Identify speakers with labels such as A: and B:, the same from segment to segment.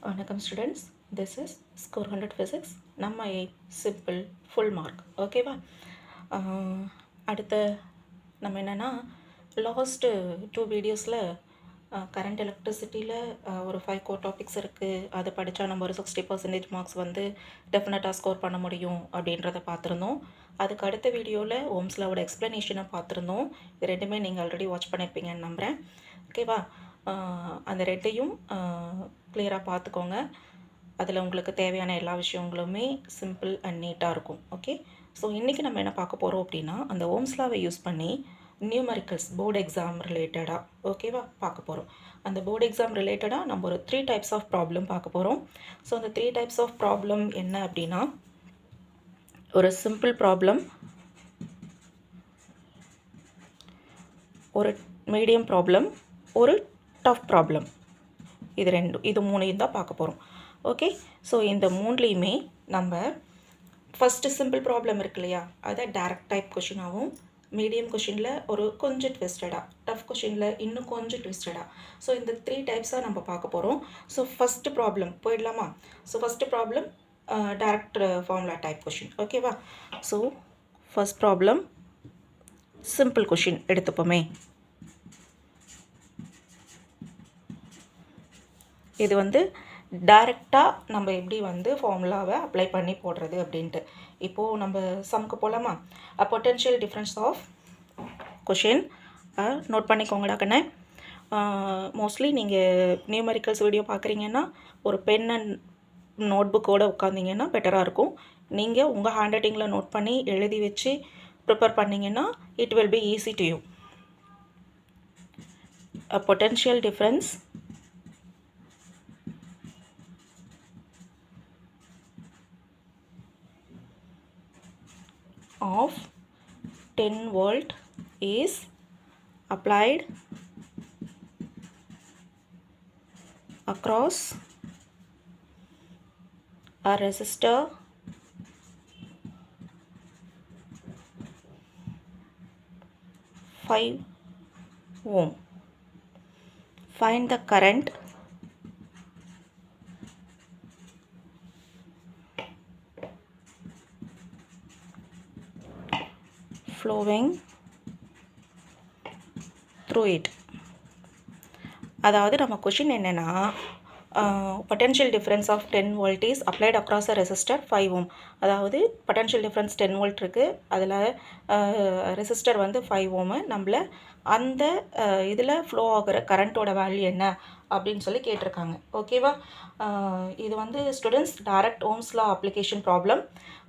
A: வணக்கம் students, this is score 100 physics. நம்ம simple full mark. ஓகேவா? அடுத்த நம்ம என்னென்னா லாஸ்ட்டு 2 வீடியோஸில் கரண்ட் எலக்ட்ரிசிட்டியில் ஒரு 5 கோர் டாபிக்ஸ் இருக்குது. அதை படித்தா நம்ம ஒரு 60% மார்க்ஸ் வந்து டெஃபினட்டாக ஸ்கோர் பண்ண முடியும் அப்படின்றத பார்த்துருந்தோம். அதுக்கு அடுத்த வீடியோவில் ஓம்ஸ்லாவோட எக்ஸ்ப்ளனேஷனை பார்த்துருந்தோம். இது ரெண்டுமே நீங்கள் ஆல்ரெடி வாட்ச் பண்ணியிருப்பீங்கன்னு நம்புகிறேன். ஓகேவா? அந்த ரெண்டையும் கிளியராக பார்த்துக்கோங்க. அதில் உங்களுக்கு தேவையான எல்லா விஷயங்களுமே சிம்பிள் அண்ட் நீட்டாக இருக்கும். ஓகே, ஸோ இன்றைக்கி நம்ம என்ன பார்க்க போகிறோம் அப்படின்னா, அந்த ஓம்ஸ்லாவை யூஸ் பண்ணி நியூமரிக்கல்ஸ் போர்டு எக்ஸாம் ரிலேட்டடாக ஓகேவா பார்க்க போகிறோம். அந்த போர்டு எக்ஸாம் ரிலேட்டடாக நம்ம ஒரு 3 டைப்ஸ் ஆஃப் ப்ராப்ளம் பார்க்க போகிறோம். ஸோ அந்த 3 டைப்ஸ் ஆஃப் ப்ராப்ளம் என்ன அப்படின்னா, ஒரு சிம்பிள் ப்ராப்ளம், ஒரு மீடியம் ப்ராப்ளம், ஒரு டஃப் ப்ராப்ளம். இது மூணையும் தான் பார்க்க போகிறோம். ஓகே, ஸோ இந்த மூணுலேயுமே நம்ம ஃபஸ்ட்டு சிம்பிள் ப்ராப்ளம் இருக்கு இல்லையா, அதை டைரக்ட் டைப் கொஷினாகவும், மீடியம் கொஷினில் ஒரு கொஞ்சம் ட்விஸ்டடாக, டஃப் கொஷினில் இன்னும் கொஞ்சம் ட்விஸ்டடாக, ஸோ இந்த 3 டைப்ஸாக நம்ம பார்க்க போகிறோம். ஸோ ஃபஸ்ட்டு ப்ராப்ளம் போயிடலாமா? So first problem direct formula type question. ஓகேவா? So first problem simple question எடுத்துப்போமே. இது வந்து டைரெக்டாக நம்ம எப்படி வந்து ஃபார்முலாவை அப்ளை பண்ணி போடுறது அப்படின்ட்டு. இப்போது நம்ம சம்க்கு போகலாமா? Potential difference of question note பண்ணிக்கோங்கடா கண்ணே. மோஸ்ட்லி நீங்கள் நியூமெரிக்கல்ஸ் வீடியோ பார்க்குறீங்கன்னா ஒரு பென் அண்ட் நோட் புக்கோடு உட்காந்திங்கன்னா பெட்டராக இருக்கும். நீங்கள் உங்கள் ஹேண்ட் ரைட்டிங்கில் நோட் பண்ணி எழுதி வச்சு ப்ரிப்பேர் பண்ணிங்கன்னா it will be easy to you. Potential difference of 10 volt is applied across a resistor (5 ohm). Find the current flowing through it. அதாவது நம்ம கொஷின் என்னென்னா, potential difference of 10 volt is applied across a resistor 5 ohm. அதாவது potential difference 10 volt இருக்குது, அதில் resistor வந்து 5 ohm. நம்மள அந்த இதில் ஃப்ளோ ஆகிற கரண்ட்டோட வேல்யூ என்ன அப்படின்னு சொல்லி கேட்டிருக்காங்க. ஓகேவா? இது வந்து students direct Ohm's law application problem.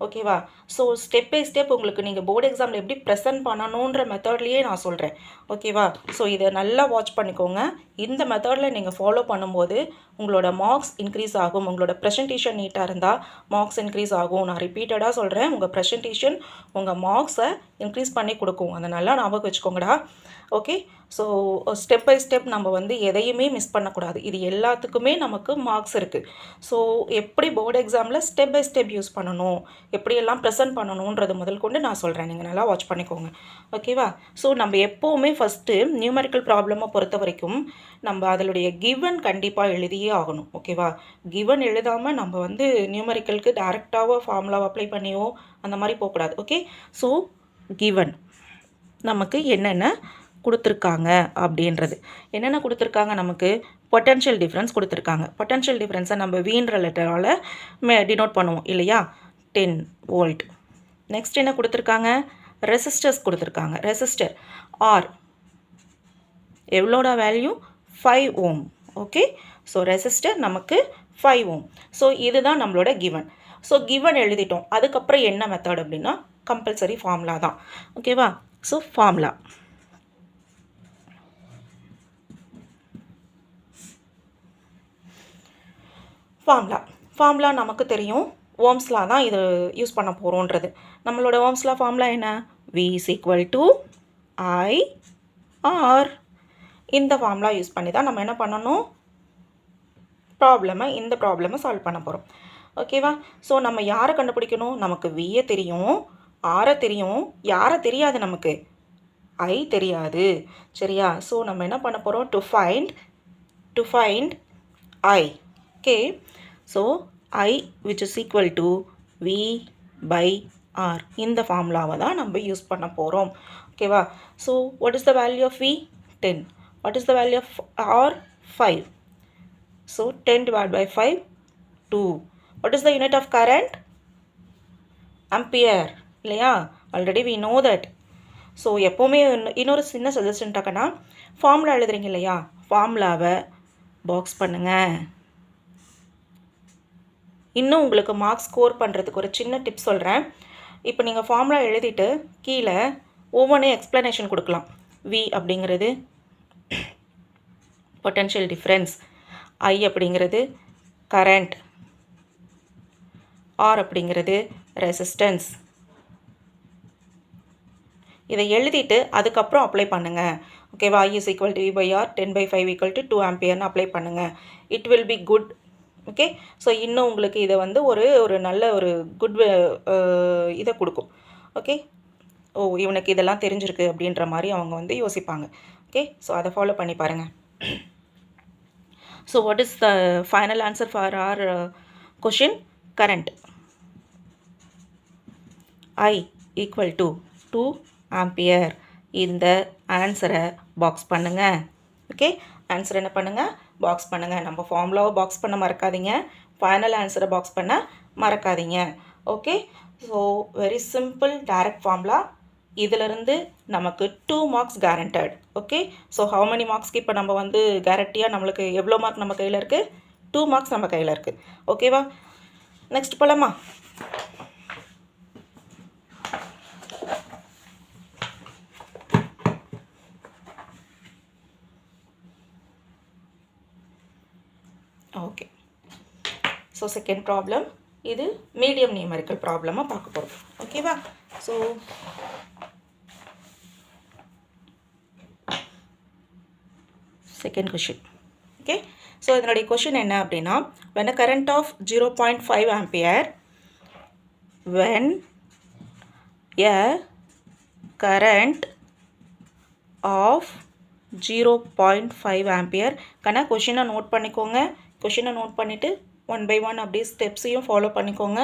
A: ஓகேவா? ஸோ ஸ்டெப் பை ஸ்டெப் உங்களுக்கு நீங்கள் போர்டு எக்ஸாமில் எப்படி ப்ரெசென்ட் பண்ணணுன்ற மெத்தட்லேயே நான் சொல்கிறேன். ஓகேவா? ஸோ இதை நல்லா வாட்ச் பண்ணிக்கோங்க. இந்த மெத்தடில் நீங்கள் ஃபாலோ பண்ணும்போது உங்களோட மார்க்ஸ் இன்க்ரீஸ் ஆகும். உங்களோட ப்ரெசன்டேஷன் நீட்டாக இருந்தால் மார்க்ஸ் இன்க்ரீஸ் ஆகும். நான் ரிப்பீட்டடாக சொல்கிறேன், உங்கள் ப்ரெசன்டேஷன் உங்கள் மார்க்ஸை இன்க்ரீஸ் பண்ணி கொடுக்கும். அதை நல்லா ஞாபகம் வச்சுக்கோங்கடா. Okay, so step by step நம்ம வந்து எதையுமே மிஸ் பண்ணக்கூடாது. இது எல்லாத்துக்குமே நமக்கு மார்க்ஸ் இருக்குது. ஸோ எப்படி போர்டு எக்ஸாமில் ஸ்டெப் பை ஸ்டெப் யூஸ் பண்ணணும், எப்படியெல்லாம் ப்ரெசென்ட் பண்ணணுன்றது முதல் கொண்டு நான் சொல்கிறேன். நீங்கள் நல்லா வாட்ச் பண்ணிக்கோங்க. ஓகேவா? ஸோ நம்ம எப்போவுமே ஃபஸ்ட்டு நியூமெரிக்கல் ப்ராப்ளமை பொறுத்த வரைக்கும் நம்ம அதனுடைய கிவன் கண்டிப்பாக எழுதியே ஆகணும். ஓகேவா? கிவன் எழுதாமல் நம்ம வந்து நியூமெரிக்கலுக்கு டைரெக்டாகவோ ஃபார்முலாவை அப்ளை பண்ணியோ அந்த மாதிரி போகக்கூடாது. ஓகே, ஸோ கிவன் நமக்கு என்னென்ன கொடுத்துருக்காங்க அப்படின்றது, என்னென்ன கொடுத்துருக்காங்க, நமக்கு பொட்டென்ஷியல் டிஃப்ரென்ஸ் கொடுத்துருக்காங்க. பொட்டென்ஷியல் டிஃப்ரென்ஸை நம்ம வீன்ற லெட்டரால் டினோட் பண்ணுவோம் இல்லையா, 10 volt. நெக்ஸ்ட் என்ன கொடுத்துருக்காங்க, ரெசிஸ்டர்ஸ் கொடுத்துருக்காங்க. ரெசிஸ்டர் ஆர் எவ்வளோட value 5 ohm. Okay, so resistor நமக்கு 5 ohm. ஸோ இதுதான் நம்மளோட கிவன். ஸோ கிவன் எழுதிட்டோம். அதுக்கப்புறம் என்ன மெத்தட் அப்படின்னா கம்பல்சரி ஃபார்முலா தான். ஓகேவா? ஸோ ஃபார்முலா நமக்கு தெரியும். ஓம்ஸ்லா தான் இது யூஸ் பண்ண போகிறோன்றது. நம்மளோட ஓம்ஸ்லா ஃபார்முலா என்ன, V = I/R. இந்த ஃபார்முலா யூஸ் பண்ணி தான் நம்ம என்ன பண்ணணும், இந்த ப்ராப்ளமை சால்வ் பண்ண போகிறோம். ஓகேவா? ஸோ நம்ம யாரை கண்டுபிடிக்கணும், நமக்கு Vயை தெரியும், Rஐ தெரியும், யாரை தெரியாது, நமக்கு I தெரியாது. சரியா? ஸோ நம்ம என்ன பண்ண போகிறோம், to find I. Okay, so I which is equal to V by R இந்த ஃபார்முலாவை தான் நம்ம யூஸ் பண்ண போகிறோம். ஓகேவா? So what is the value of V? 10. What is the value of R? 5. So 10 divided by 5, 2. What is the unit of current? Ampere. இல்லையா? Already we know that. So எப்போவுமே இன்னொரு சின்ன சஜஷன் டாக்கனா, ஃபார்முலா எழுதுறீங்க இல்லையா, ஃபார்முலாவை பாக்ஸ் பண்ணுங்கள். இன்னும் உங்களுக்கு மார்க்ஸ் ஸ்கோர் பண்ணுறதுக்கு ஒரு சின்ன டிப் சொல்கிறேன். இப்போ நீங்கள் ஃபார்முலா எழுதிட்டு கீழே ஒவ்வொன்றே எக்ஸ்ப்ளனேஷன் கொடுக்கலாம். V அப்படிங்கிறது பொட்டென்ஷியல் டிஃப்ரென்ஸ், I அப்படிங்கிறது கரண்ட், R அப்படிங்கிறது ரெசிஸ்டன்ஸ். இதை எழுதிட்டு அதுக்கப்புறம் அப்ளை பண்ணுங்கள். ஓகேவா? I is equal to V by R, 10 by 5 equal to 2 ஆம்பியர்னு apply பண்ணுங்கள். It will be good. Okay, so இன்னும் உங்களுக்கு இதை வந்து ஒரு நல்ல ஒரு குட் இதை கொடுக்கும். ஓகே, ஓ இவனுக்கு இதெல்லாம் தெரிஞ்சிருக்கு அப்படின்ற மாதிரி அவங்க வந்து யோசிப்பாங்க. ஓகே, ஸோ அதை ஃபாலோ பண்ணி பாருங்கள். So what is the final answer for our question? Current I equal to 2 ampere. இந்த ஆன்சரை பாக்ஸ் பண்ணுங்கள். ஓகே, ஆன்சர் என்ன பண்ணுங்கள்? பாக்ஸ் பண்ணுங்கள். நம்ம ஃபார்முலாவை பாக்ஸ் பண்ண மறக்காதீங்க, ஃபைனல் ஆன்சரை பாக்ஸ் பண்ண மறக்காதீங்க. Okay, so very simple direct formula. இதிலிருந்து நமக்கு 2 marks guaranteed. Okay, so how many மார்க்ஸ்க்கு இப்போ நம்ம வந்து கேரண்டியாக நம்மளுக்கு எவ்வளோ மார்க் நம்ம கையில் இருக்குது? 2 மார்க்ஸ் நம்ம கையில் இருக்குது. ஓகேவா? நெக்ஸ்ட் போகலாமா? Okay, so second problem. இது மீடியம் நியூமெரிக்கல் ப்ராப்ளமாக பார்க்க போகிறோம். ஓகேவா? So second question. Okay, so இதனுடைய கொஷின் என்ன அப்படின்னா, when a current of 0.5 ampere, when a current of 0.5 ampere. கண்ணா கொஷினை நோட் பண்ணிக்கோங்க. கொஷினை நோட் பண்ணிவிட்டு 1 by 1 அப்படியே ஸ்டெப்ஸையும் ஃபாலோ பண்ணிக்கோங்க.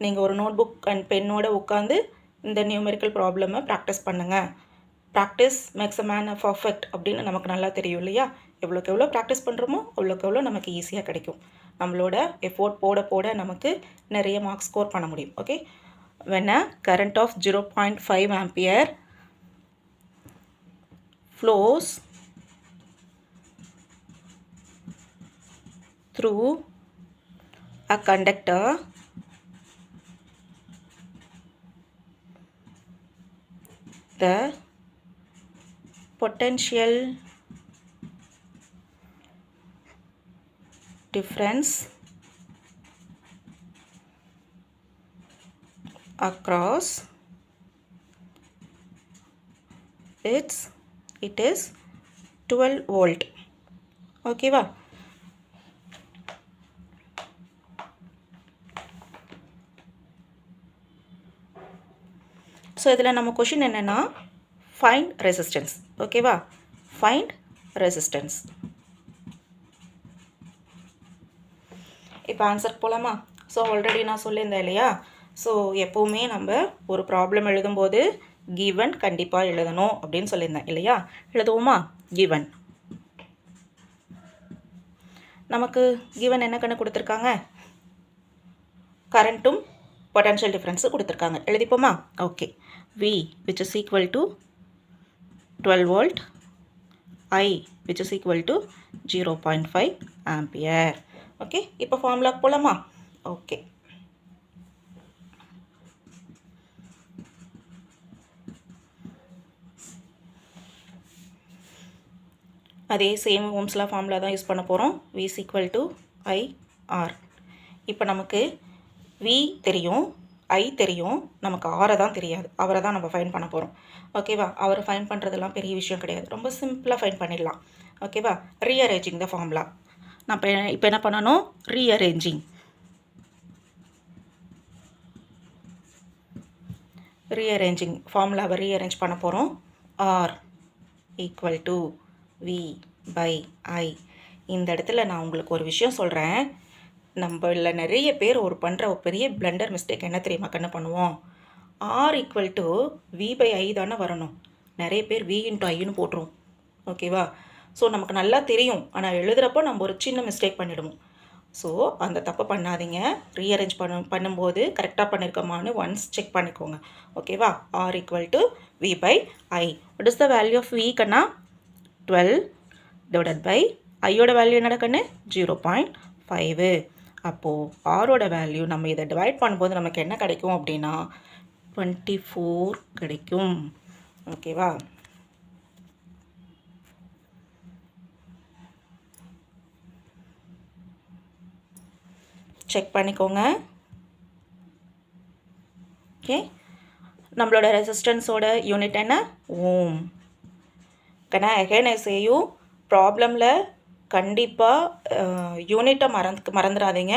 A: நீங்கள் ஒரு நோட் புக் அண்ட் பென்னோட உட்காந்து இந்த நியூமெரிக்கல் ப்ராப்ளமை ப்ராக்டிஸ் பண்ணுங்கள். Practice makes a man perfect அப்படின்னு நமக்கு நல்லா தெரியும் இல்லையா? எவ்வளோக்கு எவ்வளோ ப்ராக்டிஸ் பண்ணுறோமோ அவ்வளோக்கு எவ்வளோ நமக்கு ஈஸியாக கிடைக்கும். நம்மளோட எஃபோர்ட் போட போட நமக்கு நிறைய மார்க்ஸ் ஸ்கோர் பண்ண முடியும். Okay, when a current of 0.5 ampere flows through a conductor the potential difference across it is 12 volt. ஓகேவா? ஸோ இதில் நம்ம கொஷின் என்னென்னா, ஃபைண்ட் ரெசிஸ்டன்ஸ். ஓகேவா? Find resistance. இப்போ ஆன்சர் போகலாமா? ஸோ ஆல்ரெடி நான் சொல்லியிருந்தேன் இல்லையா? ஸோ எப்போவுமே நம்ம ஒரு ப்ராப்ளம் எழுதும்போது கிவன் கண்டிப்பாக எழுதணும் அப்படின்னு சொல்லியிருந்தேன் இல்லையா? எழுதுவோமா? கிவன். நமக்கு கிவன் என்ன கண்ணு கொடுத்துருக்காங்க? கரண்ட்டும் பொட்டன்ஷியல் டிஃப்ரென்ஸு கொடுத்துருக்காங்க. எழுதிப்போமா? Okay, V which is equal to 12 volt, I which is equal to 0.5 ampere. Okay, இப்போ ஃபார்முலா போகலாமா? ஓகே, அதே சேம் ஓம்ஸ்லா ஃபார்முலா தான் யூஸ் பண்ண போகிறோம். V is equal to IR. இப்போ நமக்கு V தெரியும், I தெரியும், நமக்கு ஆரை தான் தெரியாது. அவரை தான் நம்ம ஃபைன் பண்ண போகிறோம். ஓகேவா? அவரை ஃபைன் பண்ணுறதெல்லாம் பெரிய விஷயம் கிடையாது, ரொம்ப சிம்பிளாக ஃபைன் பண்ணிடலாம். ஓகேவா? Rearranging the formula. நான் இப்போ என்ன பண்ணணும்? ரீஅரேஞ்சிங் ஃபார்முலாவை ரீஅரேஞ்ச் பண்ண போகிறோம். R equal to V by I. இந்த இடத்துல நான் உங்களுக்கு ஒரு விஷயம் சொல்கிறேன். நம்மள நிறைய பேர் பண்ணுற ஒரு பெரிய பிளண்டர் மிஸ்டேக் என்ன தெரியுமா கண்ணு பண்ணுவோம்? R equal to V by I தானே வரணும். நிறைய பேர் வி இன்ட்டு ஐன்னு போட்டுரும். ஓகேவா? ஸோ நமக்கு நல்லா தெரியும், ஆனால் எழுதுகிறப்போ நம்ம ஒரு சின்ன மிஸ்டேக் பண்ணிவிடுவோம். ஸோ அந்த தப்பை பண்ணாதீங்க. ரீஅரேஞ்ச் பண்ணும்போது கரெக்டாக பண்ணியிருக்கோமான்னு ஒன்ஸ் செக் பண்ணிக்கோங்க. ஓகேவா? R equal to V by I. What is the value of V கண்ணா? 12 டிவைடட் பை ஐயோட வேல்யூ என்னடா கண்ணு? 0.5. அப்போது ஆரோட வேல்யூ நம்ம இதை டிவைட் பண்ணும்போது நமக்கு என்ன கிடைக்கும் அப்படின்னா 24 கிடைக்கும். ஓகேவா? செக் பண்ணிக்கோங்க. ஓகே, நம்மளோட ரெசிஸ்டன்ஸோட யூனிட் என்ன? ஓம். கண்ணா அகைன் ஐ சே யூ, ப்ராப்ளமில் கண்டிப்பாக யூனிட்டை மறந்துடாதீங்க.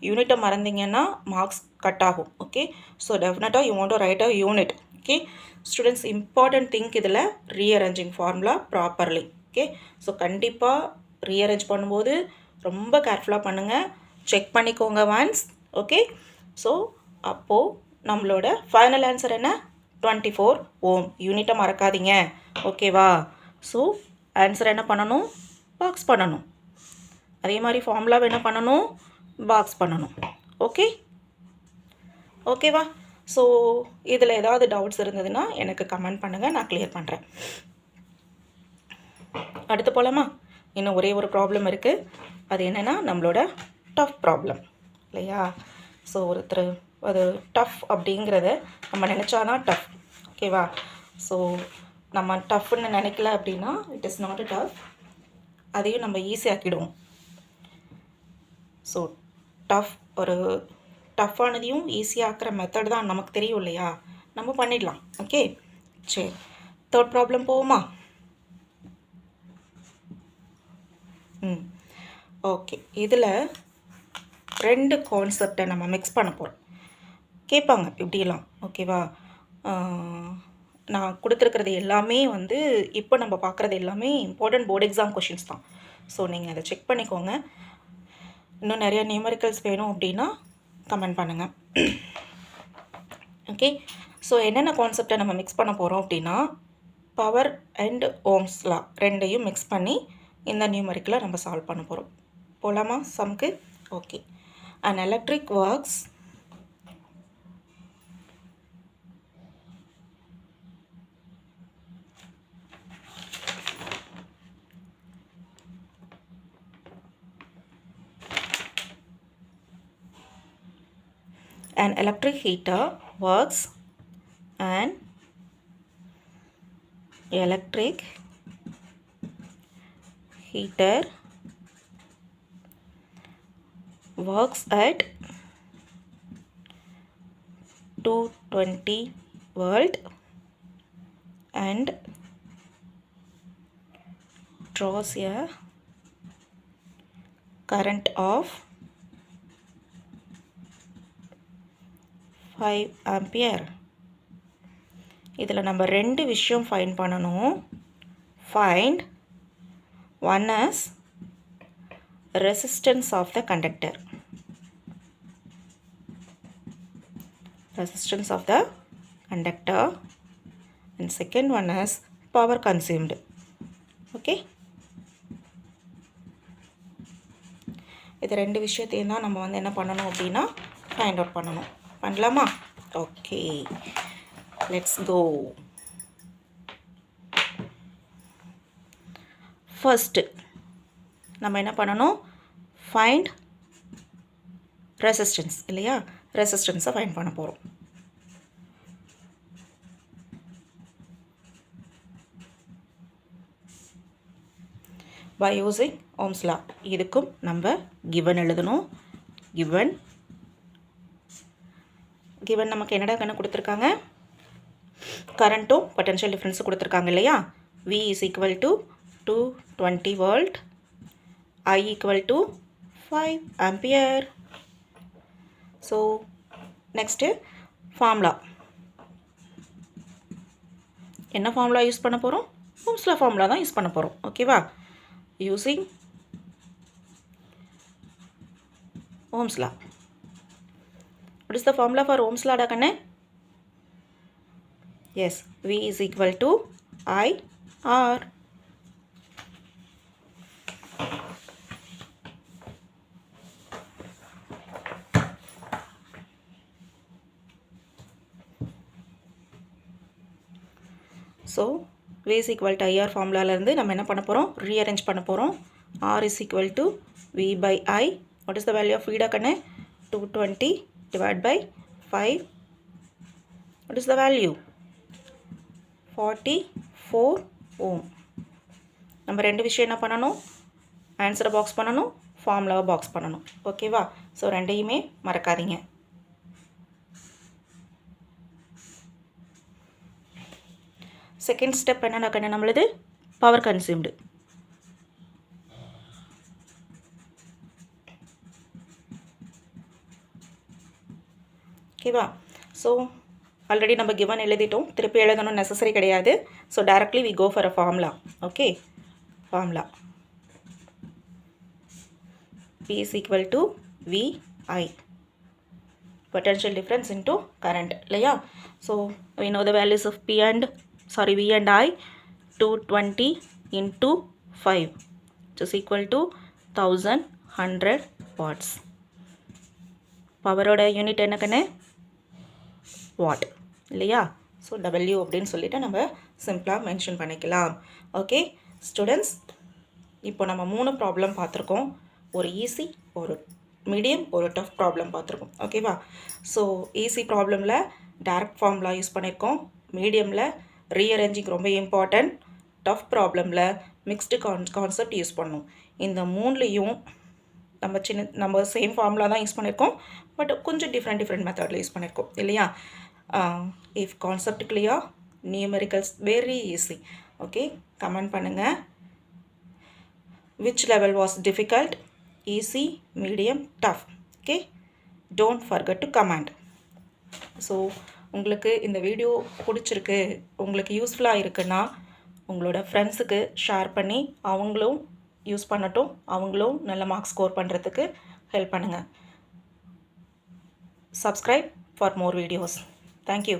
A: யூனிட்டை மறந்தீங்கன்னா மார்க்ஸ் கட் ஆகும். ஓகே, ஸோ டெஃபினட்டாக you want to write a unit. Okay students, important think இதில் rearranging formula properly. Okay, so கண்டிப்பாக ரீஅரேஞ்ச் பண்ணும்போது ரொம்ப கேர்ஃபுல்லாக பண்ணுங்கள். செக் பண்ணிக்கோங்க ஒன்ஸ். ஓகே, ஸோ அப்போது நம்மளோட ஃபைனல் ஆன்சர் என்ன? 24 ஓம். யூனிட்டை மறக்காதீங்க. ஓகேவா? ஸோ ஆன்சர் என்ன பண்ணணும்? பாக்ஸ் பண்ணணும். அதே மாதிரி ஃபார்முலாவை என்ன பண்ணணும்? பாக்ஸ் பண்ணணும். ஓகே, ஓகேவா? ஸோ இதில் ஏதாவது டவுட்ஸ் இருந்ததுன்னா எனக்கு கமெண்ட் பண்ணுங்கள், நான் கிளியர் பண்ணுறேன். அடுத்து போகலாமா? இன்னும் ஒரே ஒரு ப்ராப்ளம் இருக்குது. அது என்னென்னா நம்மளோட டஃப் ப்ராப்ளம் இல்லையா? ஸோ ஒருத்தர் அது டஃப் அப்படிங்கிறத நம்ம நினச்சாதான் டஃப். ஓகேவா? ஸோ நம்ம டஃப்னு நினைக்கல அப்படின்னா it is not a tough. அதையும் நம்ம ஈஸியாக்கிடுவோம். ஸோ ஒரு டஃப்பானதையும் ஈஸியாக்குற மெத்தட் தான் நமக்கு தெரியும் இல்லையா? நம்ம பண்ணிடலாம். ஓகே, சரி, தேர்ட் ப்ராப்ளம் போவோமா? ஓகே, இதில் 2 கான்செப்டை நம்ம மிக்ஸ் பண்ண போகிறோம். கேட்பாங்க இப்படியெல்லாம். ஓகேவா? நான் கொடுத்துருக்கிறது எல்லாமே இப்போ நம்ம பார்க்குறது எல்லாமே இம்பார்ட்டன்ட் போர்டு எக்ஸாம் கொஷின்ஸ் தான். ஸோ நீங்கள் அதை செக் பண்ணிக்கோங்க. இன்னும் நிறைய நியூமரிக்கல்ஸ் வேணும் அப்படின்னா கமெண்ட் பண்ணுங்கள். ஓகே, ஸோ என்னென்ன கான்செப்டை நம்ம மிக்ஸ் பண்ண போகிறோம் அப்படின்னா பவர் அண்ட் ஓம்ஸ் லா ரெண்டையும் மிக்ஸ் பண்ணி இந்த நியூமரிக்கலை நம்ம சால்வ் பண்ண போகிறோம். போகலாமா சம்க்கு? Okay, an electric works an electric heater works an electric heater works at 220 volt and draws a current of 5 ampere. இதில் நம்ம 2 விஷயம் ஃபைண்ட் பண்ணணும். Find one as resistance of the conductor. Resistance of the conductor, and second one is power consumed. Okay, இது 2 விஷயத்தையும் தான் நம்ம என்ன பண்ணணும் அப்படின்னா ஃபைண்ட் அவுட் பண்ணணும். பண்ணலாமா? Okay, let's go. ஃபர்ஸ்ட் நம்ம என்ன பண்ணணும்? ஃபைண்ட் ரெசிஸ்டன்ஸ் இல்லையா? ரெசிஸ்டன்ஸை ஃபைண்ட் பண்ண போகிறோம். By using Ohm's law. இதுக்கும் நம்ம கிவன் எழுதணும். கிவன் நமக்கு என்னடா கண்ணு கொடுத்துருக்காங்க? கரண்ட்டும் பொட்டன்ஷியல் டிஃப்ரென்ஸும் கொடுத்துருக்காங்க இல்லையா? V is equal to 220 volt, I equal to 5 ampere. So next formula. என்ன ஃபார்முலா யூஸ் பண்ண போகிறோம்? ஓம்ஸ் லா ஃபார்முலா தான் யூஸ் பண்ண போகிறோம். ஓகேவா? Using Ohm's law. What is the formula for Ohm's law, Kanne? Yes, V is equal to IR. So, V is equal to IR formula இருந்து நம்ம என்ன பண்ண போறோம்? Rearrange பண்ண போறோம். R is equal to V by I. What is the value of V Kanne? 220 divided by 5. What is the value? 44 ohm. நம்ம ரெண்டு விஷயம் என்ன பண்ணணும்? ஆன்சரை பாக்ஸ் பண்ணணும், ஃபார்முலாவை பாக்ஸ் பண்ணணும். ஓகேவா? ஸோ ரெண்டையுமே மறக்காதீங்க. செகண்ட் ஸ்டெப் என்னென்ன கண்ணு நம்மளது பவர் கன்சியூம்டு. ஓகேவா? ஸோ ஆல்ரெடி நம்ம கிவன் எழுதிட்டோம், திருப்பி எழுதணும் நெசசரி கிடையாது. So directly we go for a formula. Okay, formula P is equal to VI, potential difference into current, இல்லையா? So we know the values of V and I. 220 into 5, which is equal to 1100 watts. பவரோட unit என்ன கண்ணே? What, இல்லையா? So W அப்படின்னு சொல்லிட்டு நம்ம சிம்பிளாக mention பண்ணிக்கலாம். Okay students, இப்போ நம்ம 3 ப்ராப்ளம் பார்த்துருக்கோம். ஒரு ஈஸி, ஒரு மீடியம், ஒரு டஃப் ப்ராப்ளம் பார்த்துருக்கோம். ஓகேவா? ஸோ ஈஸி ப்ராப்ளமில் டைரக்ட் ஃபார்முலா யூஸ் பண்ணியிருக்கோம். மீடியமில் ரீஅரேஞ்சிங் ரொம்ப இம்பார்ட்டன்ட். டஃப் ப்ராப்ளமில் மிக்ஸ்டு கான்செப்ட் யூஸ் பண்ணோம். இந்த 3லையும் நம்ம சேம் ஃபார்முலா தான் யூஸ் பண்ணியிருக்கோம், பட் கொஞ்சம் டிஃப்ரெண்ட் மெத்தடில் யூஸ் பண்ணியிருக்கோம், இல்லையா? If concept clear, numericals very easy. Okay, comment பண்ணுங்கள். Which level was difficult? Easy, medium, tough. Okay, don't forget to comment. So உங்களுக்கு இந்த வீடியோ பிடிச்சிருக்கு, உங்களுக்கு யூஸ்ஃபுல்லாக இருக்குன்னா உங்களோட ஃப்ரெண்ட்ஸுக்கு ஷேர் பண்ணி அவங்களும் யூஸ் பண்ணட்டும், அவங்களும் நல்ல மார்க்ஸ் ஸ்கோர் பண்ணுறதுக்கு ஹெல்ப் பண்ணுங்கள். Subscribe for more videos. Thank you.